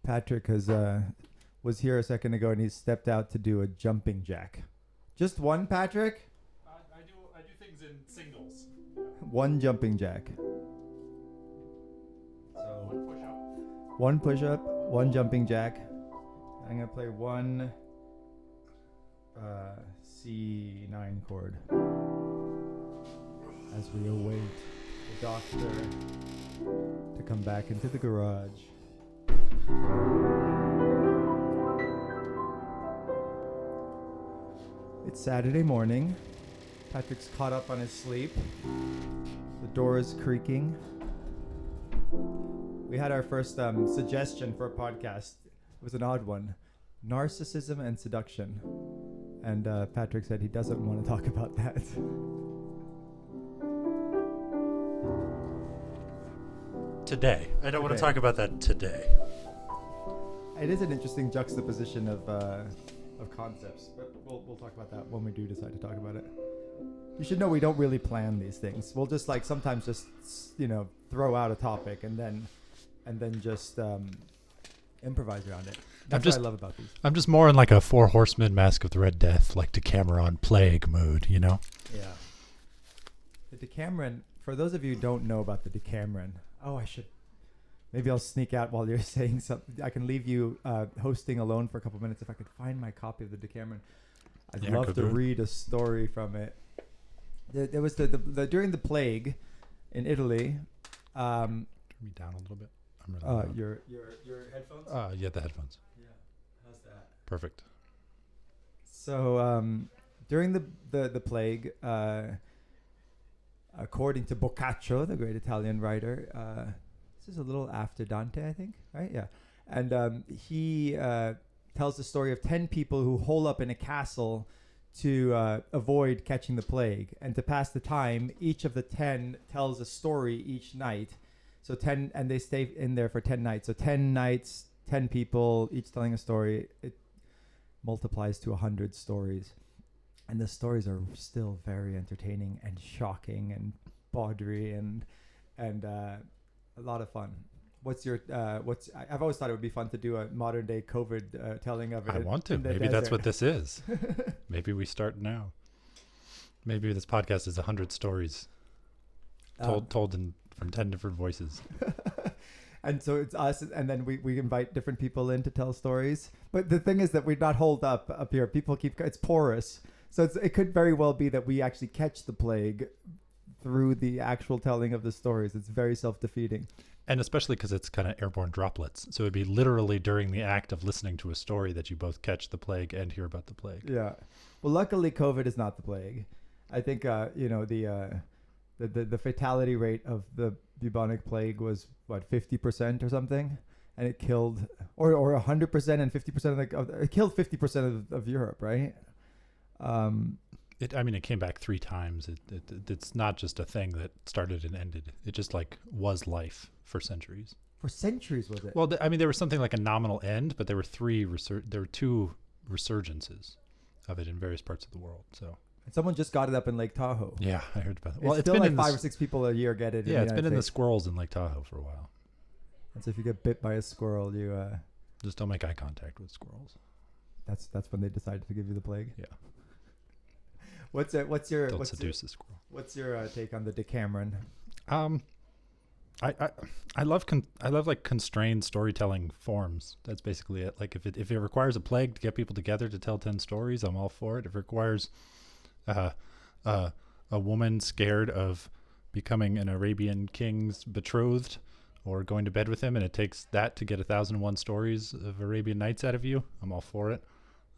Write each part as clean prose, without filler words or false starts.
Patrick was here a second ago and he stepped out to do a jumping jack. Just one, Patrick? I do things in singles. One jumping jack. So One push-up, one jumping jack. I'm going to play one C9 chord as we await the doctor to come back into the garage. It's Saturday morning. Patrick's caught up on his sleep. The door is creaking. We had our first suggestion for a podcast. It was an odd one. Narcissism and seduction. And Patrick said he doesn't want to talk about that. today. I don't want to talk about that today. It is an interesting juxtaposition of concepts, but we'll talk about that when we do decide to talk about it. You should know we don't really plan these things. We'll just sometimes just throw out a topic and then just improvise around it. That's what I love about these. I'm just more in like a Four Horsemen Mask of the Red Death, like Decameron Plague mood, Yeah. The Decameron, for those of you who don't know about the Decameron, maybe I'll sneak out while you're saying something. I can leave you hosting alone for a couple minutes if I could find my copy of the Decameron. I'd love to read a story from it. There was the during the plague in Italy. Turn me down a little bit. I'm really loud. Your headphones? Yeah, the headphones. Yeah. How's that? Perfect. So during the plague, according to Boccaccio, the great Italian writer, this is a little after Dante, I think, right? Yeah. And he tells the story of 10 people who hole up in a castle to avoid catching the plague. And to pass the time, each of the 10 tells a story each night. So 10, and they stay in there for 10 nights. So 10 nights, 10 people, each telling a story. It multiplies to 100 stories. And the stories are still very entertaining and shocking and bawdry and a lot of fun. I've always thought it would be fun to do a modern day COVID telling of it. I want to. Maybe that's what this is. Maybe we start now. Maybe this podcast is 100 stories told from 10 different voices. And so it's us, and then we invite different people in to tell stories. But the thing is that we're not holed up here. People it's porous. So it could very well be that we actually catch the plague through the actual telling of the stories. It's very self-defeating. And especially because it's kind of airborne droplets. So it'd be literally during the act of listening to a story that you both catch the plague and hear about the plague. Yeah. Well, luckily, COVID is not the plague. I think, the fatality rate of the Bubonic Plague was, 50% or something? And it killed, or 100% and 50% it killed 50% of Europe, right? It came back 3 times. It's not just a thing that started and ended. It just was life for centuries. For centuries, was it? Well, there was something like a nominal end, but there were 2 resurgences of it in various parts of the world. So. And someone just got it up in Lake Tahoe. Yeah, I heard about it. Well, it's still been 5 or 6 people a year get it. Yeah, it's been in the squirrels in Lake Tahoe for a while. And so if you get bit by a squirrel, you just don't make eye contact with squirrels. That's when they decided to give you the plague. Yeah. What's your seduce the squirrel. What's your take on the Decameron? I love constrained storytelling forms. That's basically it. Like if it requires a plague to get people together to tell 10 stories, I'm all for it. If it requires a woman scared of becoming an Arabian king's betrothed or going to bed with him, and it takes that to get 1,001 stories of Arabian Nights out of you, I'm all for it.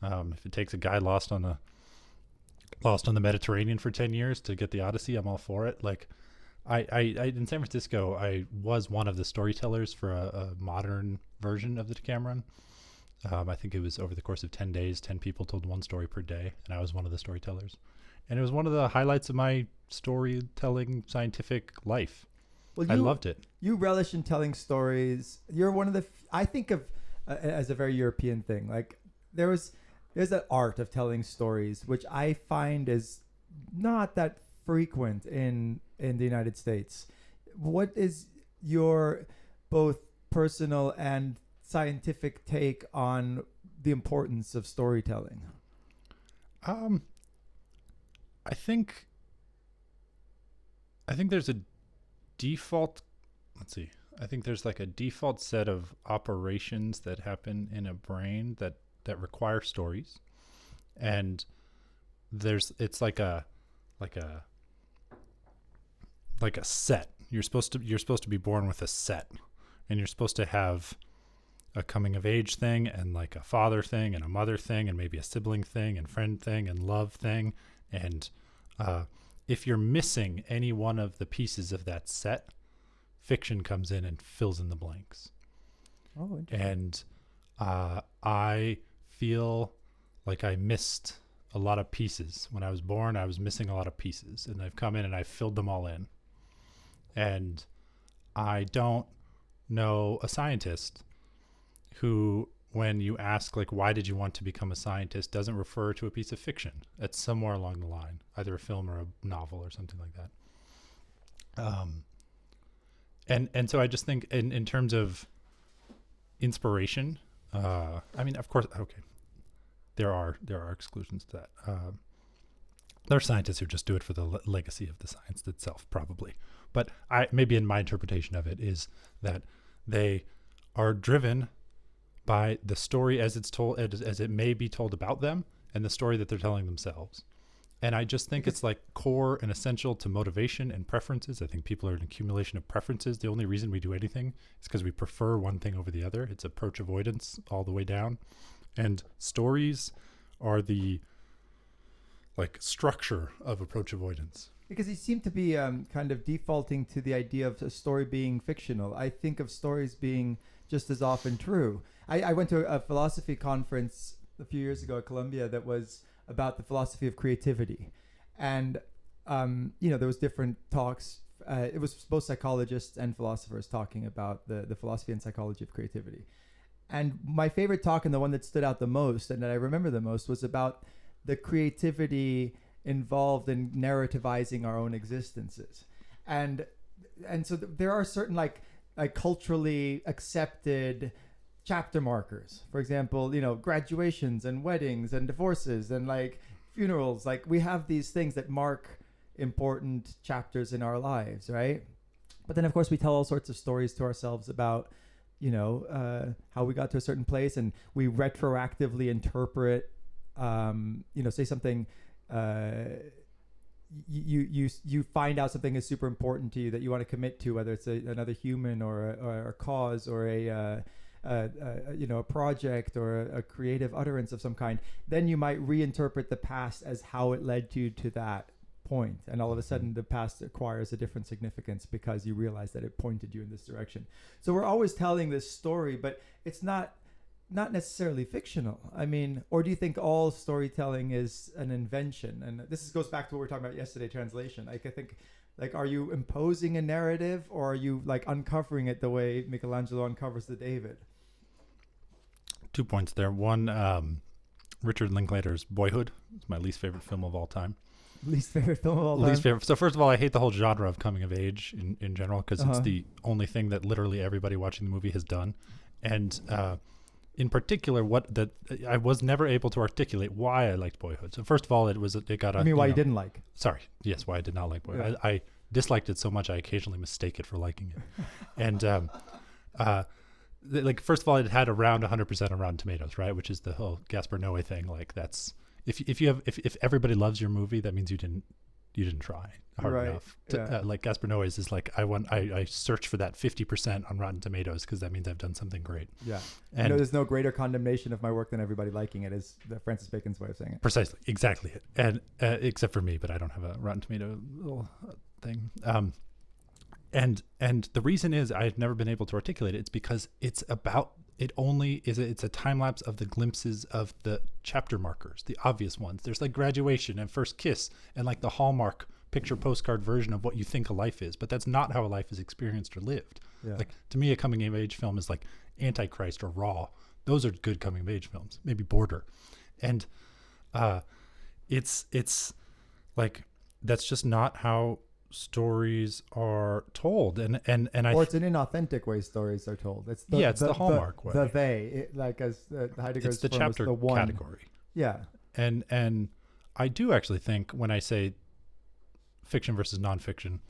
If it takes a guy lost on the Mediterranean for 10 years to get the Odyssey, I'm all for it. I in San Francisco, I was one of the storytellers for a modern version of the Decameron. I think it was over the course of 10 days, 10 people told one story per day, and I was one of the storytellers. And it was one of the highlights of my storytelling scientific life. Well, I loved it. You relish in telling stories. You're one of the, I think of as a very European thing. There's that art of telling stories, which I find is not that frequent in the United States. What is your both personal and scientific take on the importance of storytelling? I think there's a default. Let's see. I think there's like a default set of operations that happen in a brain that require stories, and it's like a set. You're supposed to be born with a set, and you're supposed to have a coming of age thing, and like a father thing, and a mother thing, and maybe a sibling thing, and friend thing, and love thing. And if you're missing any one of the pieces of that set, fiction comes in and fills in the blanks. Oh, interesting. And I feel like I missed a lot of pieces. When I was born, I was missing a lot of pieces, and I've come in and I've filled them all in. And I don't know a scientist who, when you ask, like, why did you want to become a scientist, doesn't refer to a piece of fiction. It's somewhere along the line, either a film or a novel or something like that. And so I just think in terms of inspiration, I mean, of course, okay, there are exclusions to that. There are scientists who just do it for the legacy of the science itself, probably. But maybe in my interpretation of it is that they are driven by the story as it's told, as it may be told about them, and the story that they're telling themselves. And I just think it's like core and essential to motivation and preferences. I think people are an accumulation of preferences. The only reason we do anything is because we prefer one thing over the other. It's approach avoidance all the way down. And stories are the like structure of approach avoidance. Because you seem to be kind of defaulting to the idea of a story being fictional. I think of stories being just as often true. I went to a philosophy conference a few years ago at Columbia that was about the philosophy of creativity. And, there was different talks. It was both psychologists and philosophers talking about the philosophy and psychology of creativity. And my favorite talk, and the one that stood out the most and that I remember the most, was about the creativity involved in narrativizing our own existences. And so there are certain like culturally accepted chapter markers. For example, graduations and weddings and divorces and like funerals. Like we have these things that mark important chapters in our lives, right? But then of course we tell all sorts of stories to ourselves about, how we got to a certain place, and we retroactively interpret, say something, you find out something is super important to you that you want to commit to, whether it's another human or a cause or a project or a creative utterance of some kind. Then you might reinterpret the past as how it led you to that point, and all of a sudden the past acquires a different significance because you realize that it pointed you in this direction. So we're always telling this story, but it's not necessarily fictional. I mean, or do you think all storytelling is an invention? And this goes back to what we were talking about yesterday, translation. Like I think, like, are you imposing a narrative, or are you like uncovering it the way Michelangelo uncovers the David? 2 points there. One, Richard Linklater's Boyhood is my least favorite film of all time. Least favorite film of all time? Least favorite. So first of all, I hate the whole genre of coming of age in general, because it's the only thing that literally everybody watching the movie has done. And in particular, I was never able to articulate why I liked Boyhood. So first of all, it got a... You mean why you didn't like? Sorry. Yes, why I did not like Boyhood. Yeah. I disliked it so much I occasionally mistake it for liking it. And first of all, it had around 100% on Rotten Tomatoes, right? Which is the whole Gaspar Noé thing. Like that's... If everybody loves your movie, that means you didn't try hard enough. Like Gaspar Noé is like, I search for that 50% on Rotten Tomatoes because that means I've done something great. Yeah. And there's no greater condemnation of my work than everybody liking it, is Francis Bacon's way of saying it. Precisely. Exactly. And except for me, but I don't have a Rotten Tomato little thing. And the reason is I've never been able to articulate it. It's because it's a time lapse of the glimpses of the chapter markers, the obvious ones. There's like graduation and first kiss and like the Hallmark picture postcard version of what you think a life is, but that's not how a life is experienced or lived. Yeah. Like to me, a coming of age film is like Antichrist or Raw. Those are good coming of age films, maybe Border. And it's like, that's just not how stories are told, and I Or it's an inauthentic way stories are told. It's the, it's the hallmark way. The they, like as Heidegger's It's the form was chapter the one category. Yeah, And I do actually think when I say fiction versus nonfiction,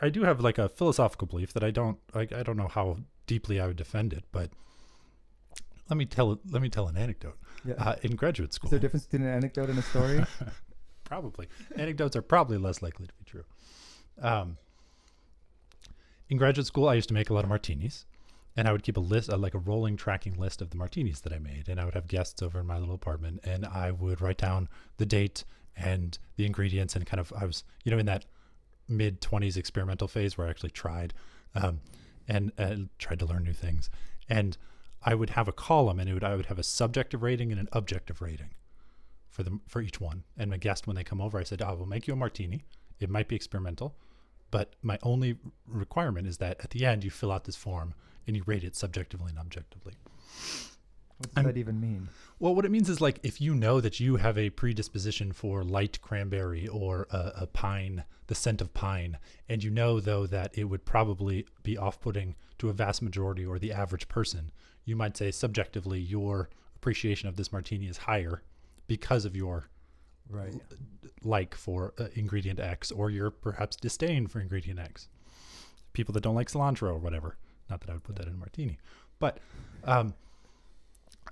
I do have like a philosophical belief that I don't know how deeply I would defend it, but let me tell an anecdote. yeah. In graduate school, Is there a difference between an anecdote and a story? probably anecdotes are probably less likely to be true. In graduate school, I used to make a lot of martinis, and I would keep a list, like a rolling tracking list of the martinis that I made, and I would have guests over in my little apartment, and I would write down the date and the ingredients, and kind of I was in that mid-20s experimental phase where I actually tried and tried to learn new things, and I would have a column, and I would have a subjective rating and an objective rating for each one. And my guest, when they come over, I said, I will make you a martini. It might be experimental, but my only requirement is that at the end you fill out this form and you rate it subjectively and objectively. What does that even mean? Well, what it means is, like, if you know that you have a predisposition for light cranberry or a pine, the scent of pine, and you know, though, that it would probably be off-putting to a vast majority or the average person, you might say subjectively your appreciation of this martini is higher because of your Right. like for ingredient X, or your perhaps disdain for ingredient X. People that don't like cilantro or whatever. Not that I would put that in a martini, but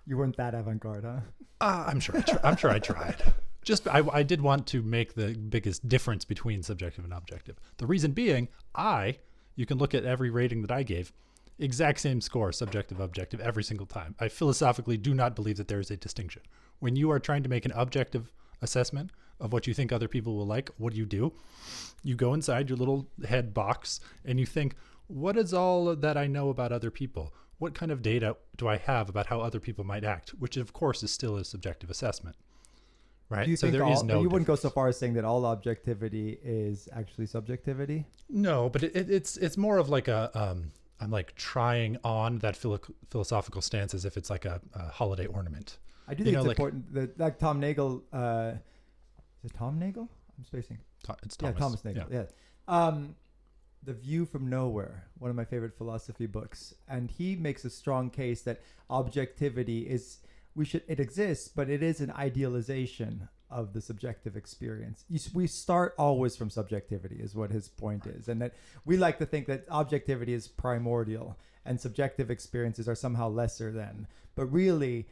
You weren't that avant-garde, huh? I'm sure I tried. Just I did want to make the biggest difference between subjective and objective. The reason being, you can look at every rating that I gave, exact same score, subjective, objective, every single time. I philosophically do not believe that there is a distinction. When you are trying to make an objective assessment of what you think other people will like, what do? You go inside your little head box and you think, what is all that I know about other people? What kind of data do I have about how other people might act? Which, of course, is still a subjective assessment, right? Do you So think there is no you wouldn't go difference. so far as saying that all objectivity is actually subjectivity? No, but it's more of like I'm like trying on that philosophical stance as if it's like a holiday ornament. I do think it's important that, like Tom Nagel, is it Tom Nagel? I'm spacing. It's Thomas. Yeah, Thomas Nagel. Yeah. The View from Nowhere, one of my favorite philosophy books, and he makes a strong case that objectivity it exists, but it is an idealization of the subjective experience. We start always from subjectivity, is what his point is, and that we like to think that objectivity is primordial and subjective experiences are somehow lesser than. But really,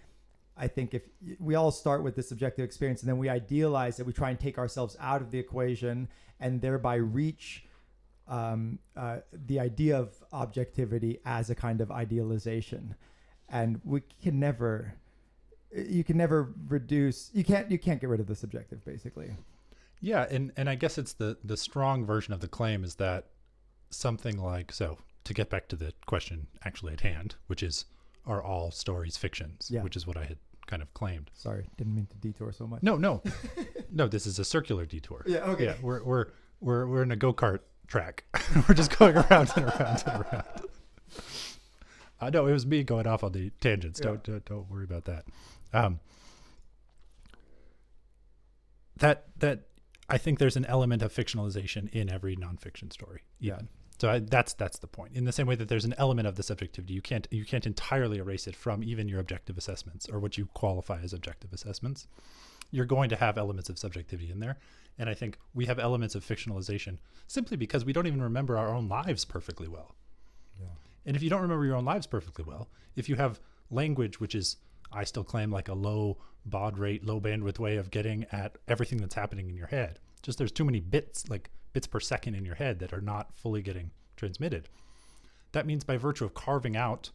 I think if we all start with the subjective experience and then we idealize it, we try and take ourselves out of the equation and thereby reach the idea of objectivity as a kind of idealization. And you can never reduce, you can't get rid of the subjective, basically. Yeah, and I guess it's the strong version of the claim is that something like, so to get back to the question actually at hand, which is, are all stories fictions? Yeah. Which is what I had kind of claimed. Sorry, didn't mean to detour so much. No, no, this is a circular detour. Yeah, okay. Yeah, we're in a go-kart track. We're just going around and around and around. No, it was me going off on the tangents. Yeah. Don't worry about that. That I think there's an element of fictionalization in every nonfiction story. Even. Yeah. So that's the point. In the same way that there's an element of the subjectivity, you can't entirely erase it from even your objective assessments or what you qualify as objective assessments. You're going to have elements of subjectivity in there. And I think we have elements of fictionalization simply because we don't even remember our own lives perfectly well. Yeah. And if you don't remember your own lives perfectly well, if you have language, which is, I still claim, like a low baud rate, low bandwidth way of getting at everything that's happening in your head, just there's too many bits per second in your head that are not fully getting transmitted. That means by virtue of carving out,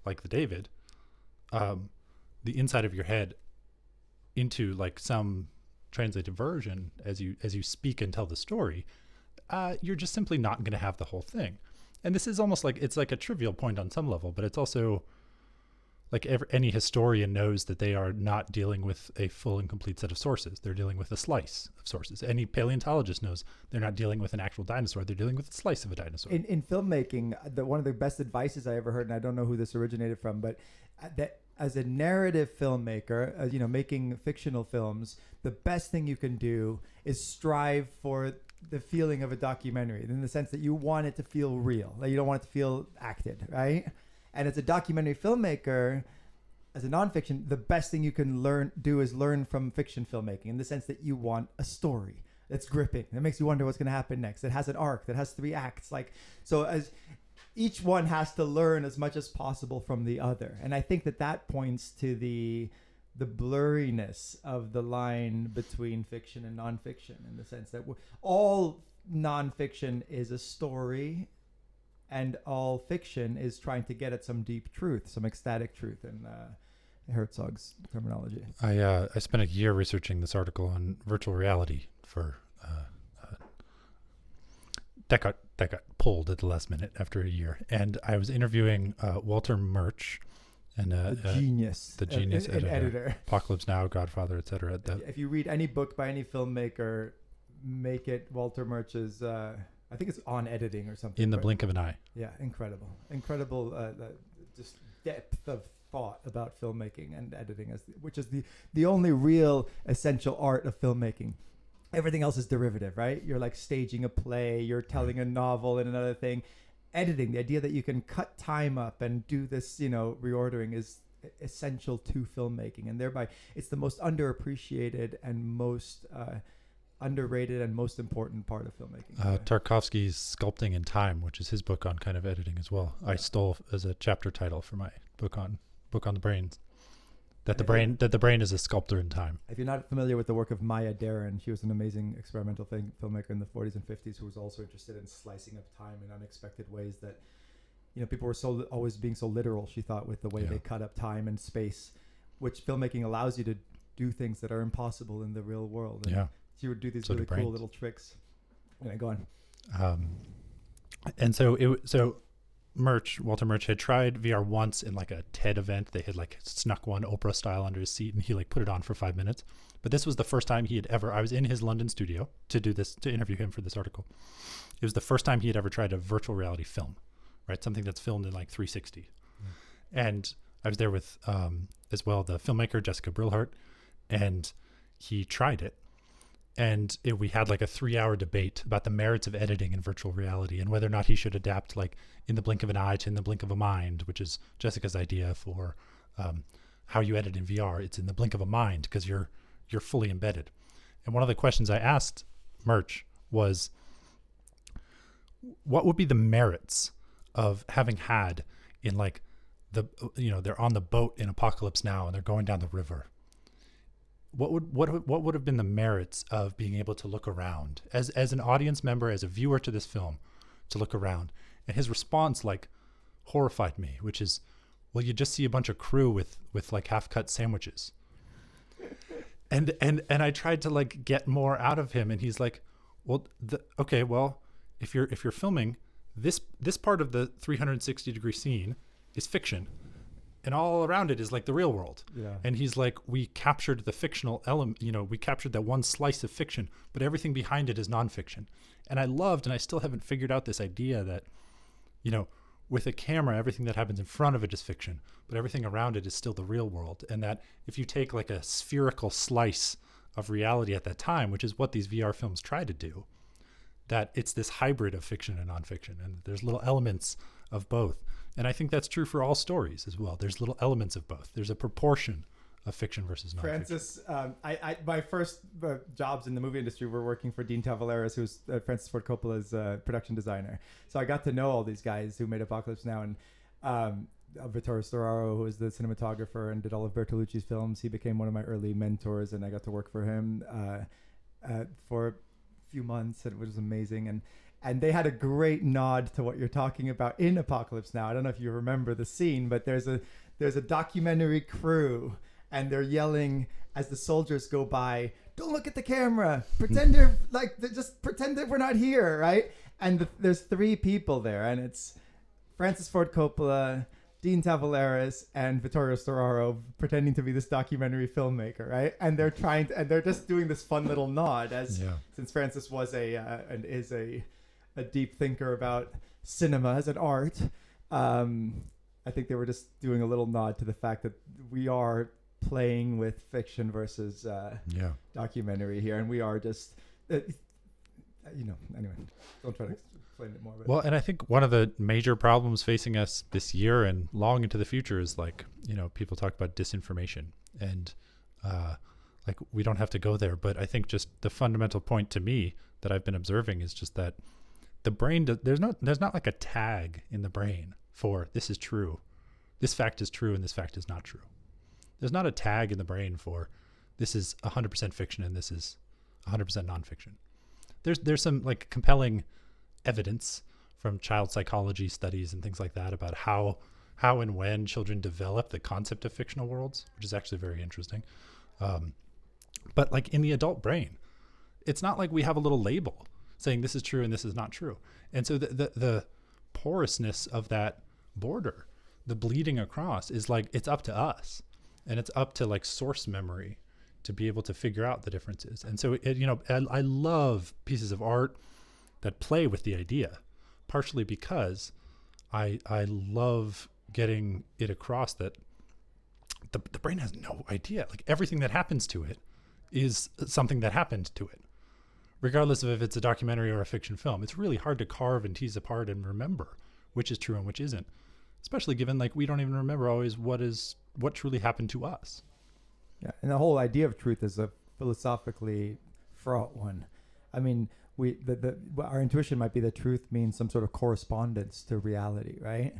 like the David, the inside of your head into like some translated version as you speak and tell the story, you're just simply not going to have the whole thing. And this is almost like, it's like a trivial point on some level, but it's also like any historian knows that they are not dealing with a full and complete set of sources. They're dealing with a slice of sources. Any paleontologist knows they're not dealing with an actual dinosaur. They're dealing with a slice of a dinosaur. In filmmaking, one of the best advices I ever heard, and I don't know who this originated from, but that as a narrative filmmaker, making fictional films, the best thing you can do is strive for the feeling of a documentary in the sense that you want it to feel real. Like you don't want it to feel acted, right? And as a documentary filmmaker, as a nonfiction, the best thing you can do is learn from fiction filmmaking in the sense that you want a story that's gripping, that makes you wonder what's going to happen next. It has an arc, that has 3 acts. Like, so as each one has to learn as much as possible from the other. And I think that points to the blurriness of the line between fiction and nonfiction, in the sense that all nonfiction is a story and all fiction is trying to get at some deep truth, some ecstatic truth in Herzog's terminology. I spent a year researching this article on virtual reality for that got pulled at the last minute after a year, and I was interviewing Walter Murch, and the genius editor. Apocalypse Now, Godfather, etc. If you read any book by any filmmaker, make it Walter Murch's. I think it's On Editing or something. In the Blink of an Eye. Yeah, incredible, just depth of thought about filmmaking and editing, which is the only real essential art of filmmaking. Everything else is derivative, right? You're like staging a play, you're telling a novel and another thing. Editing, the idea that you can cut time up and do this, reordering is essential to filmmaking, and thereby it's the most underappreciated and most underrated and most important part of filmmaking. Tarkovsky's Sculpting in Time, which is his book on kind of editing as well, I stole as a chapter title for my book on the brains. That the brain is a sculptor in time. If you're not familiar with the work of Maya Deren, she was an amazing experimental filmmaker in the 40s and 50s who was also interested in slicing up time in unexpected ways that, people were always being so literal, she thought, with the way they cut up time and space, which filmmaking allows you to do things that are impossible in the real world. And she would do these really cool little tricks. Go on. And so Walter Murch had tried VR once in like a TED event. They had like snuck one Oprah style under his seat, and he like put it on for 5 minutes. But this was the first time he had ever, I was in his London studio to interview him for this article. It was the first time he had ever tried a virtual reality film, right? Something that's filmed in like 360. And I was there with, as well, the filmmaker, Jessica Brilhart, and he tried it. And we had like a 3-hour debate about the merits of editing in virtual reality and whether or not he should adapt like In the Blink of an Eye to In the Blink of a Mind, which is Jessica's idea for how you edit in VR. It's in the blink of a mind because you're fully embedded. And one of the questions I asked Murch was, what would be the merits of having had in like they're on the boat in Apocalypse Now and they're going down the river. What would have been the merits of being able to look around as an audience member, as a viewer to this film, to look around? And his response like horrified me, which is, well, you just see a bunch of crew with like half-cut sandwiches. And I tried to like get more out of him, and he's like, well, if you're filming this part of the 360-degree scene is fiction, and all around it is like the real world. Yeah. And he's like, we captured the fictional element, we captured that one slice of fiction, but everything behind it is nonfiction. And I loved, and I still haven't figured out this idea that, with a camera, everything that happens in front of it is fiction, but everything around it is still the real world. And that if you take like a spherical slice of reality at that time, which is what these VR films try to do, that it's this hybrid of fiction and nonfiction, and there's little elements of both. And I think that's true for all stories as well. There's little elements of both. There's a proportion of fiction versus nonfiction. Francis, my first jobs in the movie industry were working for Dean Tavaleras, who's Francis Ford Coppola's production designer. So I got to know all these guys who made Apocalypse Now, and Vittorio Storaro, who was the cinematographer and did all of Bertolucci's films. He became one of my early mentors, and I got to work for him for a few months, and it was amazing. And they had a great nod to what you're talking about in Apocalypse Now. I don't know if you remember the scene, but there's a documentary crew, and they're yelling as the soldiers go by, "Don't look at the camera. Pretend just pretend that we're not here," right? And there's 3 people there, and it's Francis Ford Coppola, Dean Tavaleras, and Vittorio Storaro pretending to be this documentary filmmaker, right? And they're just doing this fun little nod since Francis was and is a deep thinker about cinema as an art. I think they were just doing a little nod to the fact that we are playing with fiction versus documentary here, and we are just Anyway, don't try to explain it more. But Well, and I think one of the major problems facing us this year and long into the future is people talk about disinformation, and we don't have to go there, but I think just the fundamental point to me that I've been observing is just that the brain, there's not like a tag in the brain for this is true, this fact is true, and this fact is not true. There's not a tag in the brain for this is 100% fiction and this is 100% nonfiction. There's some like compelling evidence from child psychology studies and things like that about how and when children develop the concept of fictional worlds, which is actually very interesting. But like in the adult brain, it's not like we have a little label saying this is true and this is not true. And so the porousness of that border, the bleeding across, is like it's up to us, and it's up to like source memory to be able to figure out the differences. And so I love pieces of art that play with the idea, partially because I love getting it across that the brain has no idea. Like everything that happens to it is something that happened to it, regardless of if it's a documentary or a fiction film. It's really hard to carve and tease apart and remember which is true and which isn't, especially given like we don't even remember always what truly happened to us. Yeah, and the whole idea of truth is a philosophically fraught one. I mean, our intuition might be that truth means some sort of correspondence to reality, right?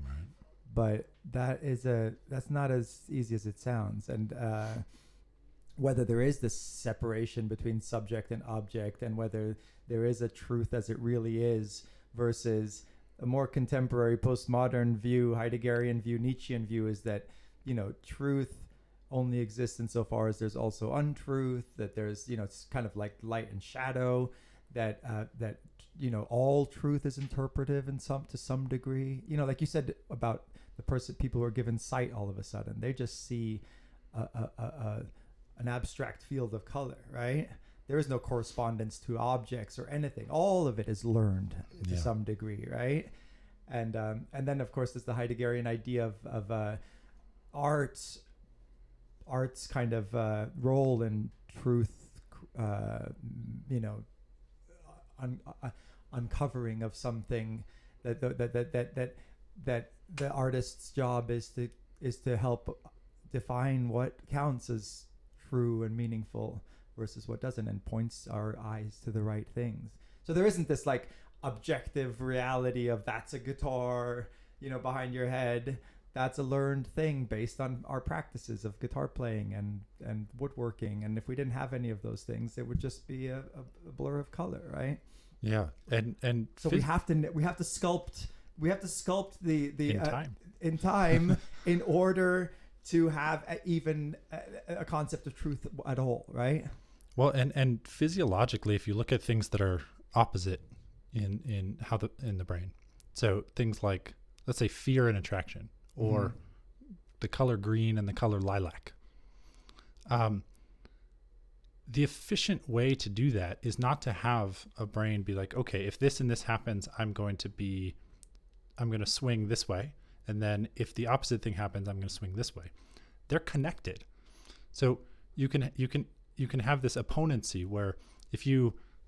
But that's not as easy as it sounds. And whether there is this separation between subject and object, and whether there is a truth as it really is versus a more contemporary postmodern view, Heideggerian view, Nietzschean view, is that truth only exists insofar as there's also untruth, that there's it's kind of like light and shadow, that all truth is interpretive to some degree. Like you said about people who are given sight, all of a sudden they just see an abstract field of color, right? There is no correspondence to objects or anything. All of it is learned to some degree, right? And then of course there's the Heideggerian idea of art's kind of role in truth, uncovering of something that the artist's job is to help define what counts as true and meaningful versus what doesn't, and points our eyes to the right things. So there isn't this like objective reality of that's a guitar, behind your head. That's a learned thing based on our practices of guitar playing and woodworking. And if we didn't have any of those things, it would just be a blur of color, right? Yeah, and so we have to sculpt the in time in order to have even a concept of truth at all, right? Well, and physiologically, if you look at things that are opposite in the brain, so things like, let's say, fear and attraction, or the color green and the color lilac. The efficient way to do that is not to have a brain be like, okay, if this and this happens, I'm going to swing this way. And then if the opposite thing happens, I'm going to swing this way. They're connected. So you can have this opponency where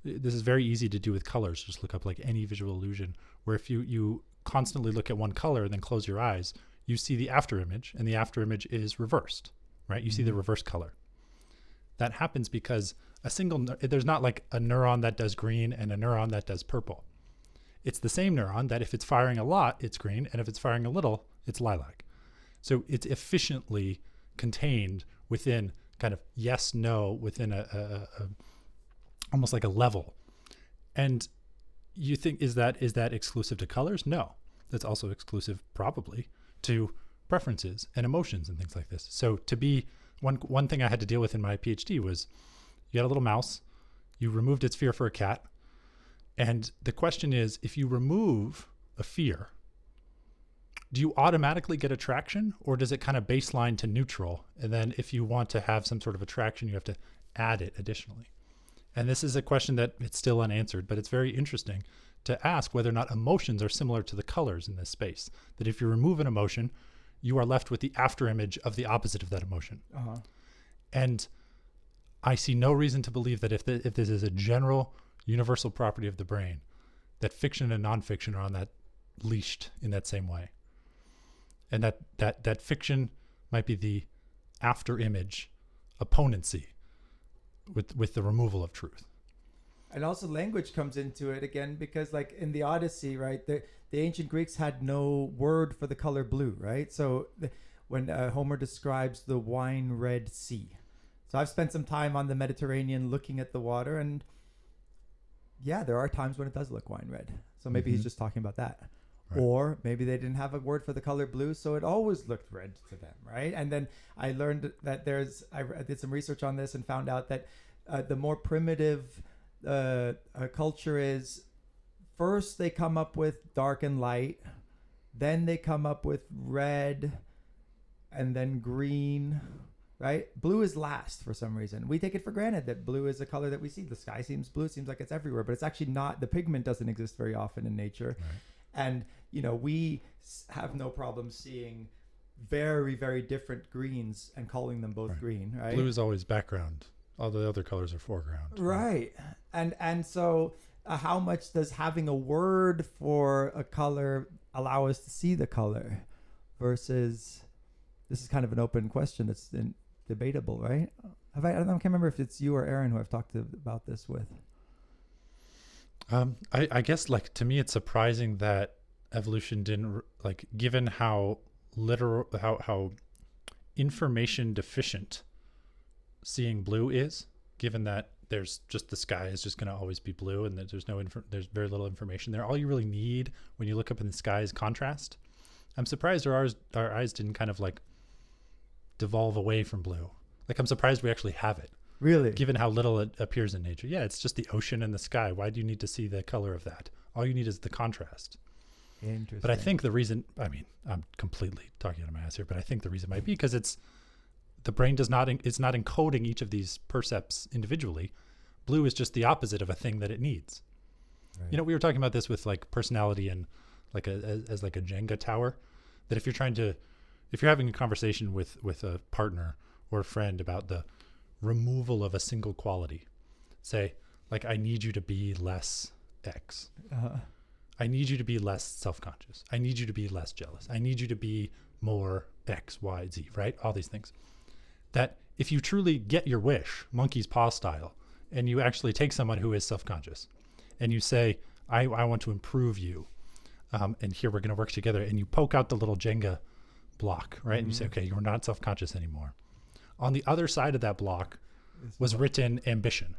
this is very easy to do with colors. Just look up like any visual illusion, where if you constantly look at one color and then close your eyes, you see the after image, and the after image is reversed, right? You see the reverse color. That happens because there's not like a neuron that does green and a neuron that does purple. It's the same neuron that if it's firing a lot, it's green, and if it's firing a little, it's lilac. So it's efficiently contained within kind of yes, no, within a almost like a level. And you think, is that exclusive to colors? No, that's also exclusive probably to preferences and emotions and things like this. So to be one thing I had to deal with in my PhD was you had a little mouse, you removed its fear for a cat. And the question is, if you remove a fear, do you automatically get attraction, or does it kind of baseline to neutral? And then if you want to have some sort of attraction, you have to add it additionally. And this is a question that it's still unanswered, but it's very interesting to ask whether or not emotions are similar to the colors in this space. That if you remove an emotion, you are left with the after image of the opposite of that emotion. And I see no reason to believe that if this is a general universal property of the brain, that fiction and nonfiction are on that leashed in that same way. And that fiction might be the after image opponency with the removal of truth. And also language comes into it again, because like in the Odyssey, right, the ancient Greeks had no word for the color blue, right? So when Homer describes the wine red sea. So I've spent some time on the Mediterranean looking at the water, and yeah, there are times when it does look wine red. So maybe he's just talking about that. Right. Or maybe they didn't have a word for the color blue, so it always looked red to them, right? And then I learned that I did some research on this and found out that the more primitive culture is, first they come up with dark and light, then they come up with red, and then green, right? Blue is last for some reason. We take it for granted that blue is a color that we see. The sky seems blue. It seems like it's everywhere, but it's actually not. The pigment doesn't exist very often in nature. Right. And, you know, we have no problem seeing very, very different greens and calling them both green, right? Blue is always background. All the other colors are foreground. Right. And so how much does having a word for a color allow us to see the color versus, this is kind of an open question that's debatable, right? I can't remember if it's you or Aaron who I've talked about this with. I guess, like, to me, it's surprising that evolution didn't, like, given how how information deficient seeing blue is, given that there's just, the sky is just going to always be blue, and that there's very little information there. All you really need when you look up in the sky is contrast. I'm surprised our eyes didn't kind of like devolve away from blue. Like, I'm surprised we actually have it. Really? Given how little it appears in nature. Yeah, it's just the ocean and the sky. Why do you need to see the color of that? All you need is the contrast. Interesting. But I think the reason, I mean, I'm completely talking out of my ass here, but I think the reason might be because the brain it's not encoding each of these percepts individually. Blue is just the opposite of a thing that it needs. Right. You know, we were talking about this with like personality and like as like a Jenga tower, that if you're having a conversation with a partner or a friend about the removal of a single quality, say like, I need you to be less X. I need you to be less self-conscious. I need you to be less jealous. I need you to be more X, Y, Z, right? All these things. That if you truly get your wish, monkey's paw style, and you actually take someone who is self-conscious and you say, I want to improve you, and here we're going to work together, and you poke out the little Jenga block, right? And you say, okay, you're not self-conscious anymore. On the other side of that block was written ambition.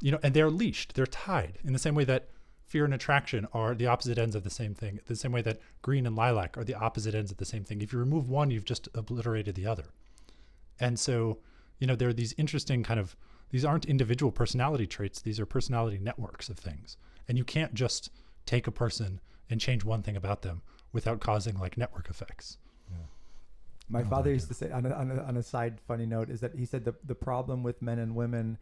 You know, and they're leashed, they're tied in the same way that fear and attraction are the opposite ends of the same thing, the same way that green and lilac are the opposite ends of the same thing. If you remove one, you've just obliterated the other. And so, you know, there are these interesting these aren't individual personality traits, these are personality networks of things. And you can't just take a person and change one thing about them without causing like network effects. Yeah. My father used to say, on a side funny note, is that he said the problem with men and women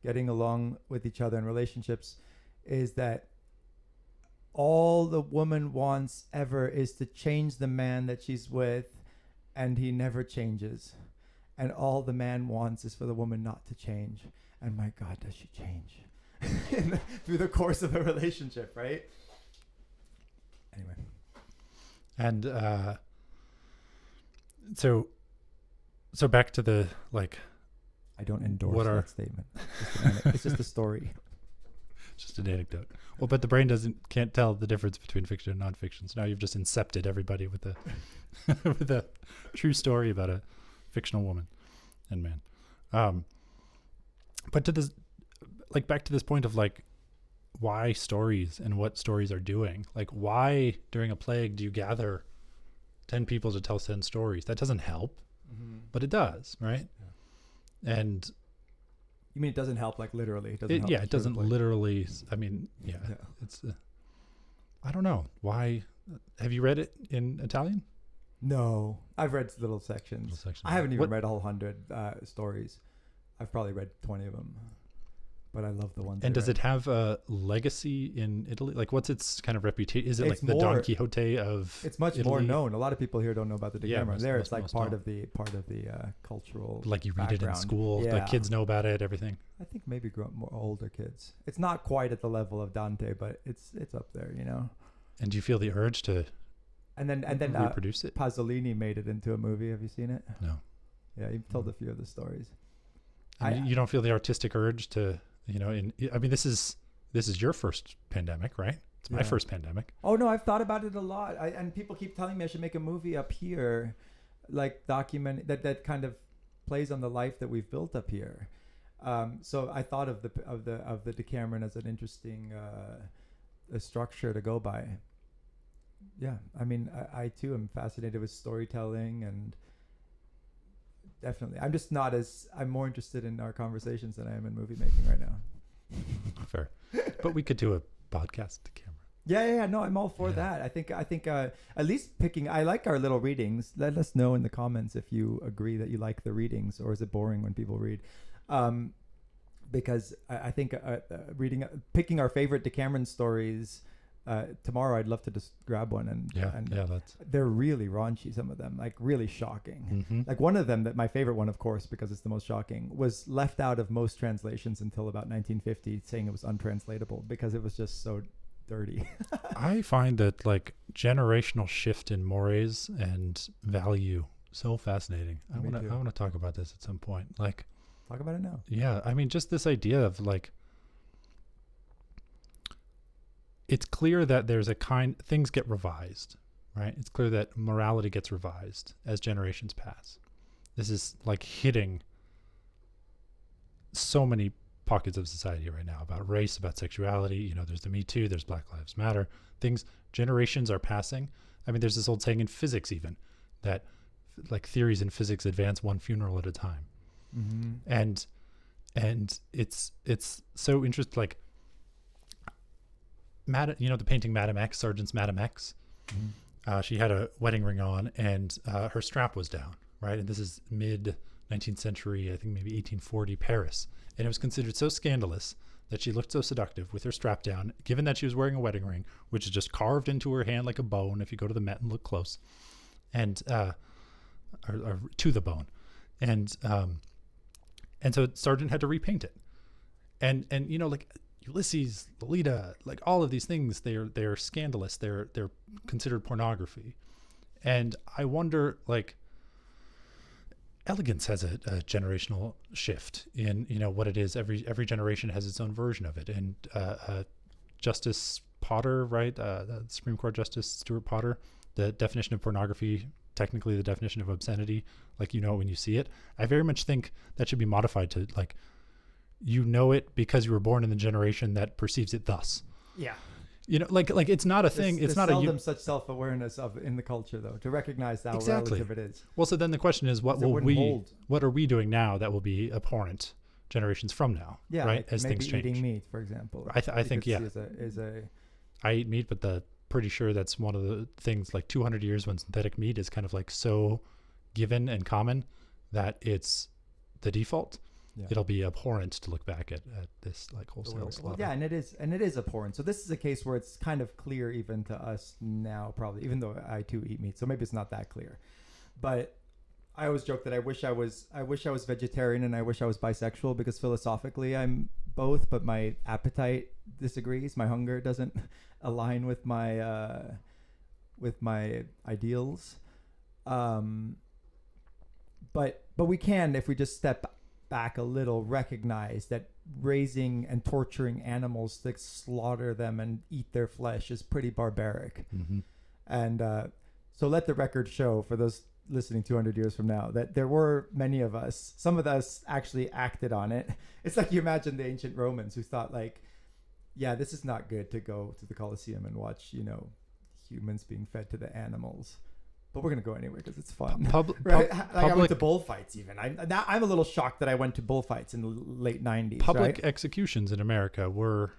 getting along with each other in relationships is that all the woman wants ever is to change the man that she's with, and he never changes. And all the man wants is for the woman not to change. And my God, does she change through the course of a relationship, right? Anyway. And so back to the, like, I don't endorse that statement. It's just a story. Just an anecdote. Well, but the brain can't tell the difference between fiction and nonfiction. So now you've just incepted everybody with a with a true story about a fictional woman and man. But to this, like, back to this point of like, why stories and what stories are doing. Like, why during a plague do you gather 10 people to tell 10 stories? That doesn't help, but it does, right? Yeah. And you mean it doesn't help, like, literally? It doesn't help. Yeah, it doesn't literally. I mean, yeah. It's. I don't know why. Have you read it in Italian? No, I've read little sections. I haven't even read a whole 100 stories. I've probably read 20 of them. but I love the ones. And they does write. it have a legacy in Italy? Like, what's its kind of reputation? Is it It's like the Don more- Quixote of It's much Italy? more known. A lot of people here don't know about the Yeah, Decameron. most- There, most- it's like most part don't. of the cultural. Like you read it in background. school, Yeah. like kids know about it, everything. I think maybe more older kids. It's not quite at the level of Dante, but it's up there, you know. And do you feel the urge to And then reproduce it? Pasolini made it into a movie. Have you seen it? No. Yeah, you've told a few of the stories. You don't feel the artistic urge to, I mean, this is your first pandemic, right? It's my Yeah. first pandemic. Oh no, I've thought about it a lot. And people keep telling me I should make a movie up here, like document that kind of plays on the life that we've built up here. So I thought of the Decameron as an interesting a structure to go by. Yeah, I mean, I too am fascinated with storytelling, and definitely, I'm more interested in our conversations than I am in movie making right now. Fair. But we could do a podcast to camera. Yeah. No, I'm all for Yeah. that. I think at least I like our little readings. Let us know in the comments if you agree that you like the readings, or is it boring when people read? Because I think picking our favorite Decameron stories. Tomorrow I'd love to just grab one and that's they're really raunchy, some of them, like really shocking. mm-hmm. Like one of them, that my favorite one, of course, because it's the most shocking, was left out of most translations until about 1950, saying it was untranslatable because it was just so dirty. I find that like generational shift in mores and value so fascinating. I Me too. want to talk about this at some point. Like, Talk about it now. yeah, I mean, just this idea of like, it's clear that there's things get revised, right? It's clear that morality gets revised as generations pass. This is like hitting so many pockets of society right now, about race, about sexuality. There's the Me Too, there's Black Lives Matter. Generations are passing. I mean, there's this old saying in physics even, that like theories in physics advance one funeral at a time. Mm-hmm. And it's so interesting, like, the painting Madame X, Sargent's Madame X. Mm-hmm. She had a wedding ring on, and her strap was down, right? And this is mid 19th century, I think maybe 1840 Paris. And it was considered so scandalous that she looked so seductive with her strap down, given that she was wearing a wedding ring, which is just carved into her hand like a bone if you go to the Met and look close, and or to the bone. And so Sargent had to repaint it. And like Ulysses, Lolita, like all of these things, they're scandalous. They're considered pornography. And I wonder, like, elegance has a generational shift in what it is. Every generation has its own version of it. And Justice Potter, right, the Supreme Court Justice Stuart Potter, the definition of pornography, technically the definition of obscenity, like when you see it, I very much think that should be modified to like, it because you were born in the generation that perceives it thus. Yeah. Like it's not a thing. It's not seldom such self-awareness in the culture, though, to recognize how relative it is. Well, so then the question is, what are we doing now that will be abhorrent generations from now? Yeah, right. like as maybe things change. Eating meat, for example. I think yeah. I eat meat, but pretty sure that's one of the things, like 200 years when synthetic meat is kind of like so given and common that it's the default. Yeah. It'll be abhorrent to look back at this like wholesale slaughter. Yeah, and it is abhorrent. So this is a case where it's kind of clear even to us now, probably, even though I too eat meat. So maybe it's not that clear. But I always joke that I wish I was vegetarian and I wish I was bisexual, because philosophically I'm both, but my appetite disagrees. My hunger doesn't align with my ideals. But we can, if we just step back a little, recognize that raising and torturing animals to slaughter them and eat their flesh is pretty barbaric. Mm-hmm. And so let the record show, for those listening 200 years from now, that there were many of us, some of us actually acted on it. It's like you imagine the ancient Romans who thought, like, yeah, this is not good to go to the Colosseum and watch, humans being fed to the animals. But we're going to go anyway because it's fun. Right? I went to bullfights even. I'm a little shocked that I went to bullfights in the late 90s. Public executions in America were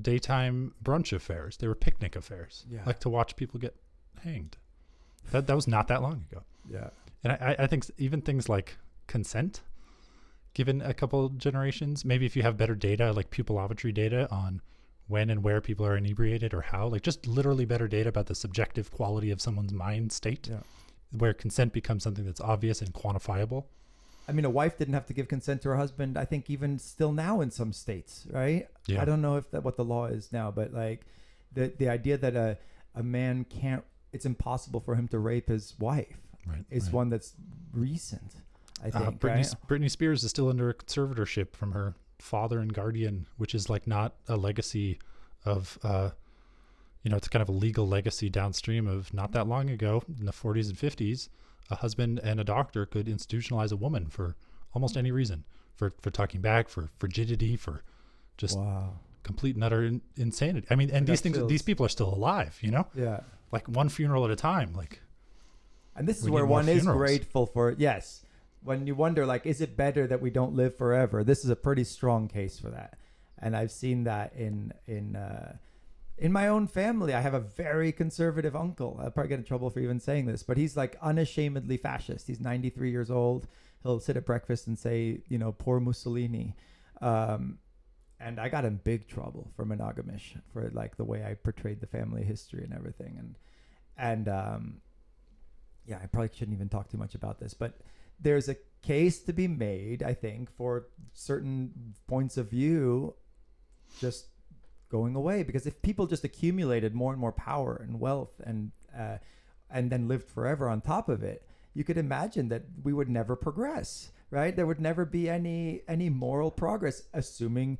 daytime brunch affairs. They were picnic affairs. Yeah. Like to watch people get hanged. That was not that long ago. Yeah. And I think even things like consent, given a couple generations. Maybe if you have better data, like pupillometry data on when and where people are inebriated or how, like just literally better data about the subjective quality of someone's mind state, where consent becomes something that's obvious and quantifiable. I mean, a wife didn't have to give consent to her husband, I think even still now in some states, right? Yeah. I don't know if what the law is now, but like the idea that a man can't, it's impossible for him to rape his wife is one that's recent, I think. Britney Spears is still under a conservatorship from her father and guardian, which is like not a legacy of, it's kind of a legal legacy downstream of not that long ago in the 40s and 50s. A husband and a doctor could institutionalize a woman for almost any reason, for talking back, for frigidity, for just complete and utter insanity. I mean, and these people are still alive, Yeah. Like one funeral at a time. Like, and this is where one is grateful for, yes. When you wonder, like, is it better that we don't live forever? This is a pretty strong case for that. And I've seen that in my own family. I have a very conservative uncle. I'll probably get in trouble for even saying this, but he's like unashamedly fascist. He's 93 years old. He'll sit at breakfast and say, poor Mussolini. And I got in big trouble for monogamish, for like the way I portrayed the family history and everything. And I probably shouldn't even talk too much about this, but there's a case to be made, I think, for certain points of view just going away, because if people just accumulated more and more power and wealth and then lived forever on top of it, you could imagine that we would never progress, right? There would never be any moral progress, assuming,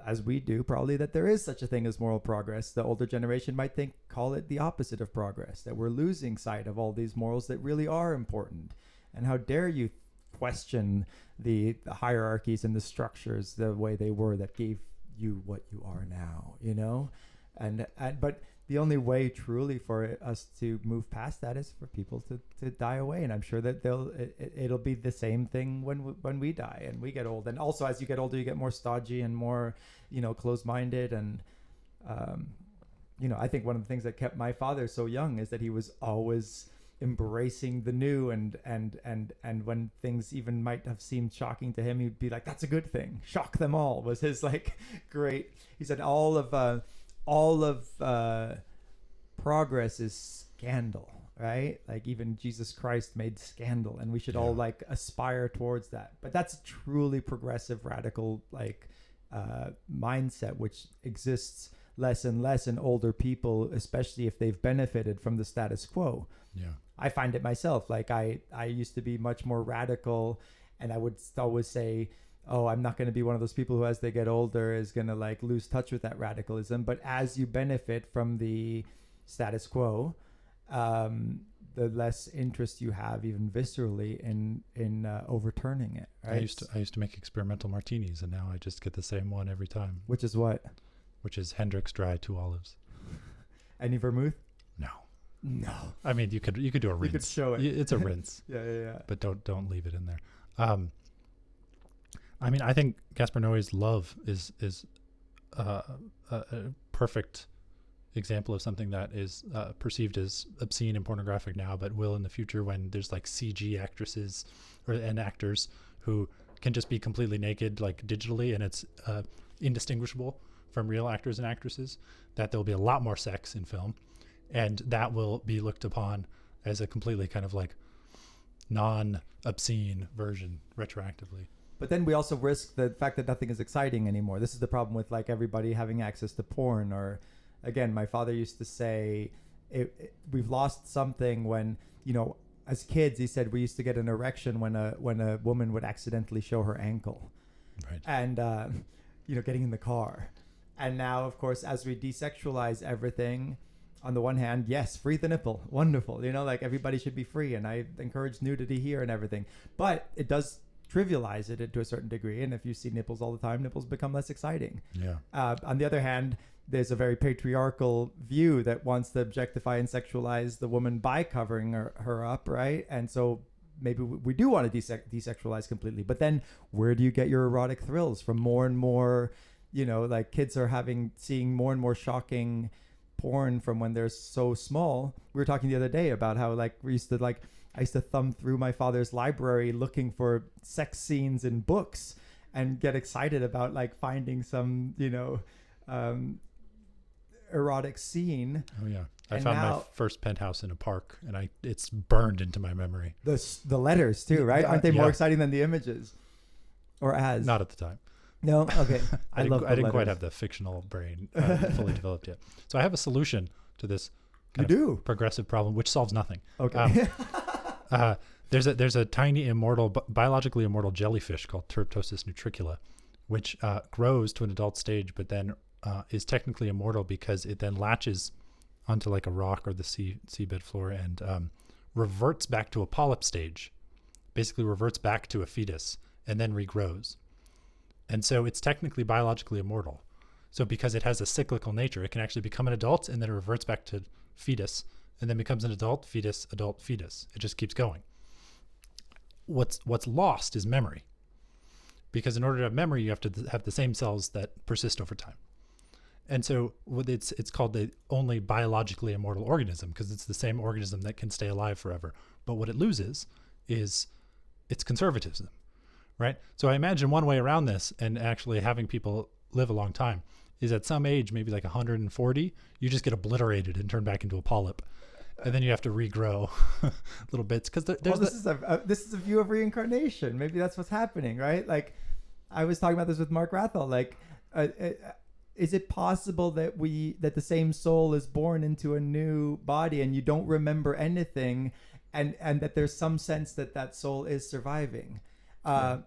as we do probably, that there is such a thing as moral progress. The older generation might call it the opposite of progress, that we're losing sight of all these morals that really are important. And how dare you question the hierarchies and the structures the way they were that gave you what you are now, and but the only way truly for us to move past that is for people to die away. And I'm sure that it'll be the same thing when we die and we get old. And also, as you get older, you get more stodgy and more closed-minded. And I think one of the things that kept my father so young is that he was always embracing the new, and when things even might have seemed shocking to him, he'd be like, that's a good thing. Shock them all was his like great. He said all of progress is scandal, right? Like even Jesus Christ made scandal, and we should all like aspire towards that. But that's a truly progressive, radical like mindset, which exists less and less in older people, especially if they've benefited from the status quo. Yeah. I find it myself. Like I used to be much more radical, and I would always say, oh, I'm not going to be one of those people who, as they get older, is going to like lose touch with that radicalism. But as you benefit from the status quo, the less interest you have, even viscerally, in overturning it. Right? I used to make experimental martinis, and now I just get the same one every time. Which is what? Which is Hendrick's Dry 2 Olives. Any vermouth? No. I mean, you could do a rinse. You could show it. It's a rinse. Yeah. But don't leave it in there. I mean, I think Gaspar Noé's Love is a perfect example of something that is perceived as obscene and pornographic now, but will in the future, when there's like CG actresses and actors who can just be completely naked, like digitally, and it's indistinguishable from real actors and actresses, that there'll be a lot more sex in film. And that will be looked upon as a completely kind of like non-obscene version retroactively. But then we also risk the fact that nothing is exciting anymore. This is the problem with like everybody having access to porn. Or again, my father used to say, we've lost something when, as kids, he said we used to get an erection when a woman would accidentally show her ankle. Right. And, getting in the car. And now, of course, as we desexualize everything, on the one hand, yes, free the nipple. Wonderful. Like everybody should be free. And I encourage nudity here and everything. But it does trivialize it to a certain degree. And if you see nipples all the time, nipples become less exciting. Yeah. On the other hand, there's a very patriarchal view that wants to objectify and sexualize the woman by covering her up, right? And so maybe we do want to desexualize completely. But then where do you get your erotic thrills? From more and more, like kids are seeing more and more shocking porn from when they're so small. We were talking the other day about how like we used to like I used to thumb through my father's library looking for sex scenes in books and get excited about like finding some, erotic scene. Oh yeah, I And found my now- first penthouse in a park, and it's burned into my memory. The letters too, right? Aren't they more Yeah. exciting than the images? Or as? Not at the time. No? Okay. I didn't quite letters. have the fictional brain fully developed yet. So I have a solution to this You kind of do? progressive problem, which solves nothing. Okay. There's a tiny biologically immortal jellyfish called Turptosis nutricula, which grows to an adult stage, but then is technically immortal because it then latches onto like a rock or the seabed floor and reverts back to a polyp stage, basically reverts back to a fetus and then regrows. And so it's technically biologically immortal. So because it has a cyclical nature, it can actually become an adult and then it reverts back to fetus and then becomes an adult, fetus, adult, fetus. It just keeps going. What's lost is memory. Because in order to have memory, you have to have the same cells that persist over time. And so it's called the only biologically immortal organism because it's the same organism that can stay alive forever. But what it loses is its conservatism, right? So I imagine one way around this and actually having people live a long time is at some age, maybe like 140, you just get obliterated and turn back into a polyp. And then you have to regrow little bits because this is a view of reincarnation. Maybe that's what's happening, right? Like I was talking about this with Mark Rathel. Like, is it possible that the same soul is born into a new body and you don't remember anything, and that there's some sense that soul is surviving?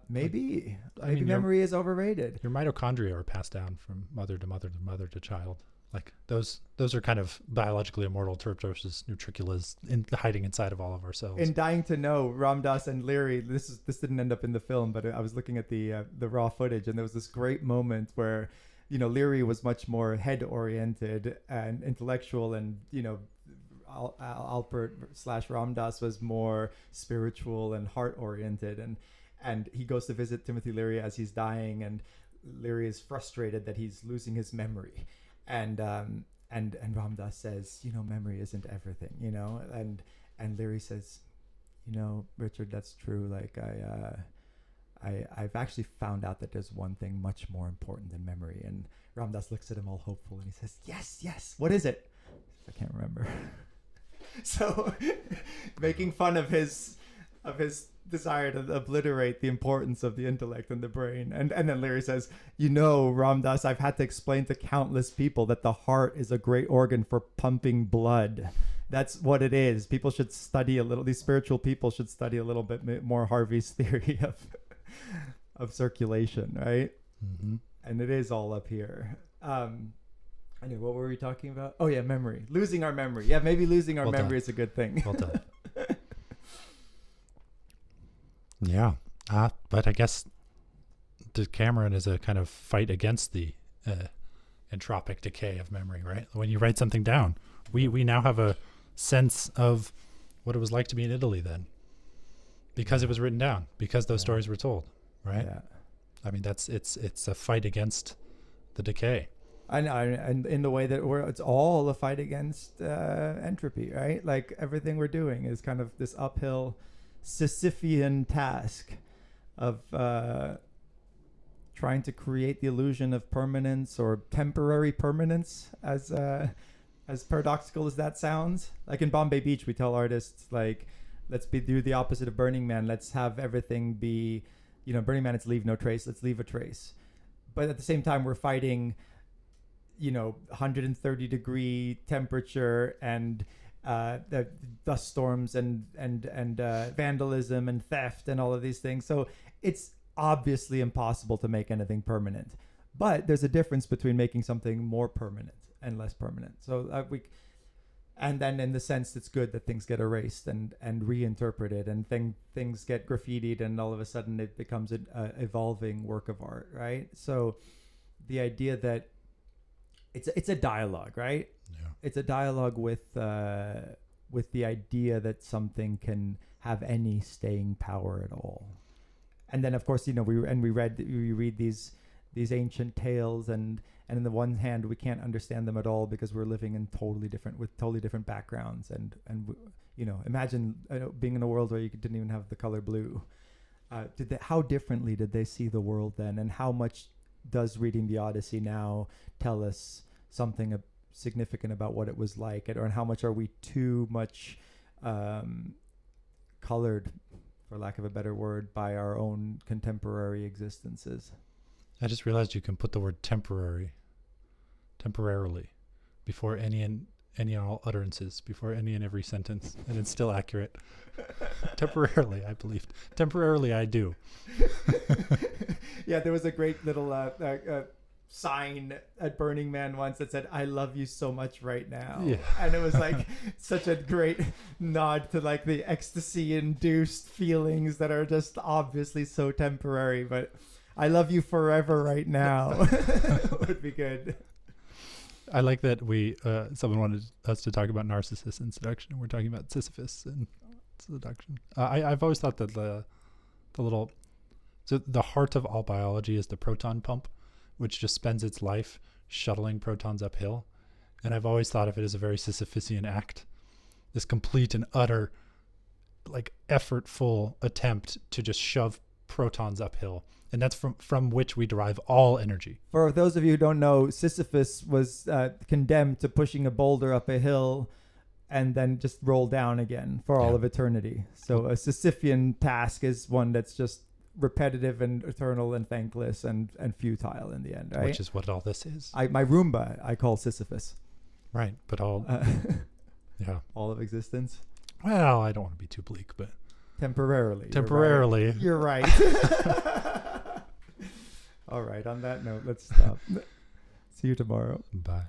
Maybe memory is overrated. Your mitochondria are passed down from mother to mother to mother to child. Like those are kind of biologically immortal Turptosis nutriculas hiding inside of all of our cells. In Dying to Know, Ram Dass and Leary, this didn't end up in the film, but I was looking at the raw footage, and there was this great moment where, Leary was much more head oriented and intellectual, and Alpert / Ram Dass was more spiritual and heart oriented, and he goes to visit Timothy Leary as he's dying, and Leary is frustrated that he's losing his memory. And Ram Dass says, memory isn't everything, and Leary says, Richard, that's true. Like I've actually found out that there's one thing much more important than memory. And Ram Dass looks at him all hopeful and he says, yes, what is it? I can't remember. So making fun of his desire to obliterate the importance of the intellect and the brain. And then Leary says, Ram Dass, I've had to explain to countless people that the heart is a great organ for pumping blood. That's what it is. People should study a little, these spiritual people should study a little bit more Harvey's theory of circulation, right? Mm-hmm. And it is all up here. Anyway, what were we talking about? Oh yeah, memory. Losing our memory. Yeah, maybe losing our Well memory done. is a good thing. Well done. Yeah. But I guess Decameron is a kind of fight against the entropic decay of memory, right? When you write something down, we now have a sense of what it was like to be in Italy then, because it was written down, because those stories were told, right? Yeah. I mean, it's a fight against the decay. And in the way that it's all a fight against entropy, right? Like everything we're doing is kind of this uphill Sisyphean task of trying to create the illusion of permanence or temporary permanence, as paradoxical as that sounds. Like in Bombay Beach, we tell artists, like, let's do the opposite of Burning Man. Let's have everything be, Burning Man, it's leave no trace. Let's leave a trace. But at the same time, we're fighting 130 degree temperature and the dust storms and vandalism and theft and all of these things. So it's obviously impossible to make anything permanent. But there's a difference between making something more permanent and less permanent. So and then in the sense, it's good that things get erased and reinterpreted, and things get graffitied, and all of a sudden it becomes an evolving work of art, right? So the idea that it's a dialogue, right? Yeah. It's a dialogue with the idea that something can have any staying power at all. And then of course, we read these these ancient tales, and in the one hand we can't understand them at all because we're living in totally different backgrounds, and imagine being in a world where you didn't even have the color blue. How differently did they see the world then, and how much does reading the Odyssey now tell us something significant about what it was like, or how much are we too much colored, for lack of a better word, by our own contemporary existences? I just realized you can put the word temporarily before any and all utterances, before any and every sentence, and it's still accurate. Temporarily, I believed. Temporarily, I do. Yeah, there was a great little sign at Burning Man once that said, "I love you so much right now." Yeah. And it was like such a great nod to like the ecstasy-induced feelings that are just obviously so temporary, but "I love you forever right now" would be good. I like that someone wanted us to talk about Narcissus and seduction, and we're talking about Sisyphus and seduction. I've always thought that the heart of all biology is the proton pump, which just spends its life shuttling protons uphill. And I've always thought of it as a very Sisyphusian act, this complete and utter, like, effortful attempt to just shove protons uphill. And that's from which we derive all energy. For those of you who don't know, Sisyphus was condemned to pushing a boulder up a hill and then just roll down again for all of eternity. So a Sisyphean task is one that's just repetitive and eternal and thankless and futile in the end, right? Which is what all this is. My Roomba, I call Sisyphus. Right, but all Well, I don't want to be too bleak, but temporarily. You're right. All right, on that note, let's stop. See you tomorrow. Bye.